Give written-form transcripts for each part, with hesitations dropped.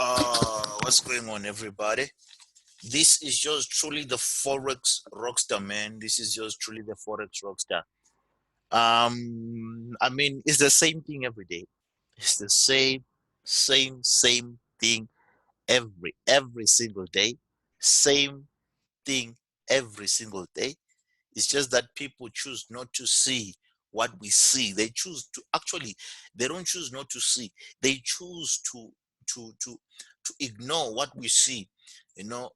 What's going on, everybody? This is just truly the Forex Rockstar, man. This is just truly the Forex Rockstar. I mean, it's the same thing every day. It's the same thing every single day. Same thing every single day. It's just that people choose not to see what we see. They choose to actually, they don't choose not to see. They choose to to to ignore what we see.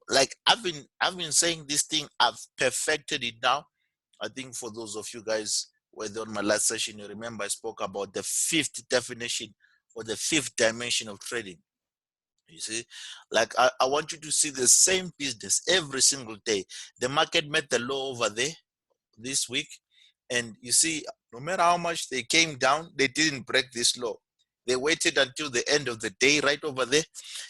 Like I've been saying this thing, I've perfected it now. I think for those of you guys who were there on my last session, you remember I spoke about the fifth definition or the fifth dimension of trading. You see, like I want you to see the same business every single day. The market met the low over there this week, and you see, no matter how much they came down, they didn't break this law. They waited until the end of the day right over there,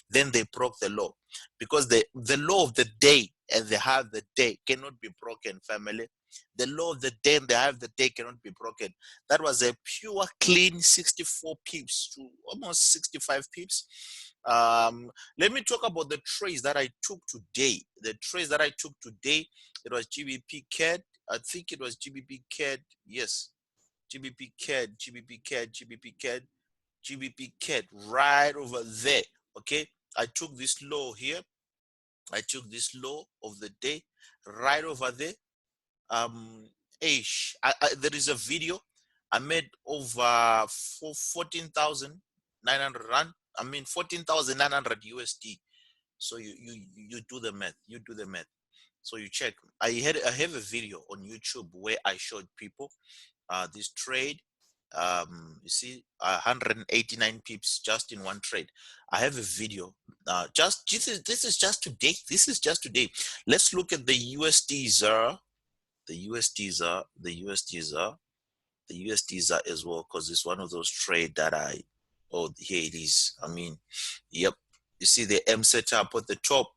then they broke the law, because the law of the day and the half the day cannot be broken, family. The law of the day and the half the day cannot be broken. That was a pure clean 64 pips to almost 65 pips. Let me talk about the trades that I took today. The trades that I took today, it was GBP CAD. I think it was GBP CAD. Yes, GBP CAD, GBP CAD, GBP CAD, GBP CAD, right over there. Okay, I took this low here. I took this low of the day right over there. There is a video I made over 14,900 rand. I mean 14,900 USD. So you do the math. You do the math. So you check. I have a video on YouTube where I showed people this trade. You see, 189 pips just in one trade. I have a video. Just this is just today. This is just today. Let's look at the USD ZAR, the USD ZAR, the USD ZAR, the USD ZAR as well, because it's one of those trade that oh, here it is. I mean, yep. You see the M setup at the top,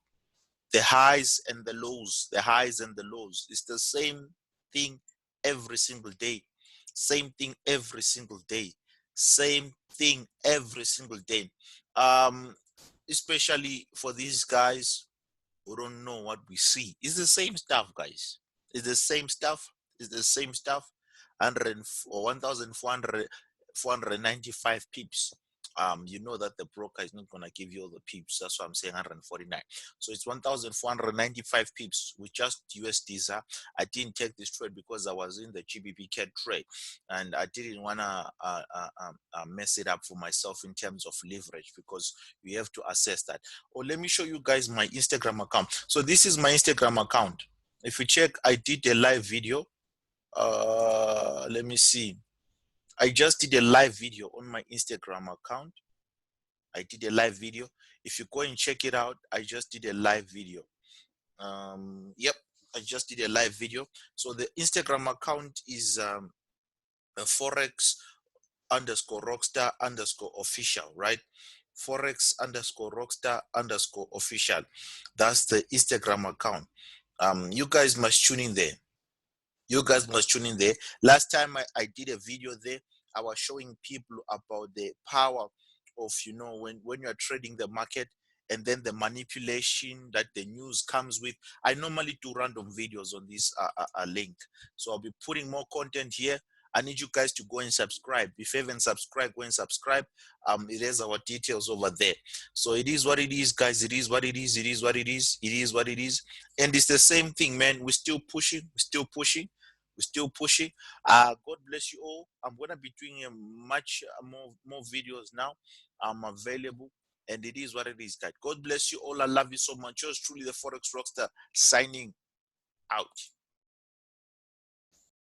the highs and the lows, the highs and the lows. It's the same thing every single day. Same thing every single day. Same thing every single day. Um, Especially for these guys who don't know what we see. It's the same stuff, guys. It's the same stuff. It's the same stuff. 1,400, 495 pips. You know that the broker is not gonna give you all the pips. That's why I'm saying 149. So it's 1,495 pips with just USD ZAR. I didn't take this trade because I was in the GBP CAD trade, and I didn't wanna mess it up for myself in terms of leverage, because you have to assess that. Or let me show you guys my Instagram account. So this is my Instagram account. If you check, I did a live video. Let me see. I just did a live video on my Instagram account. I did a live video. If you go and check it out, I just did a live video. Yep, I just did a live video. So the Instagram account is Forex underscore Rockstar underscore official, right? Forex underscore Rockstar underscore official. That's the Instagram account. You guys must tune in there. You guys must tune in there. Last time I did a video there, I was showing people about the power of, when you're trading the market, and then the manipulation that the news comes with. I normally do random videos on this link. So I'll be putting more content here. I need you guys to go and subscribe. If you haven't subscribed, go and subscribe. It has our details over there. So it is what it is, guys. It is what it is. It is what it is. It is what it is. And it's the same thing, man. We're still pushing. We're still pushing. We're still pushing. God bless you all. I'm gonna be doing a much more videos now. I'm available, and it is what it is, guys. God bless you all. I love you so much. Yours truly, the Forex Rockstar, signing out.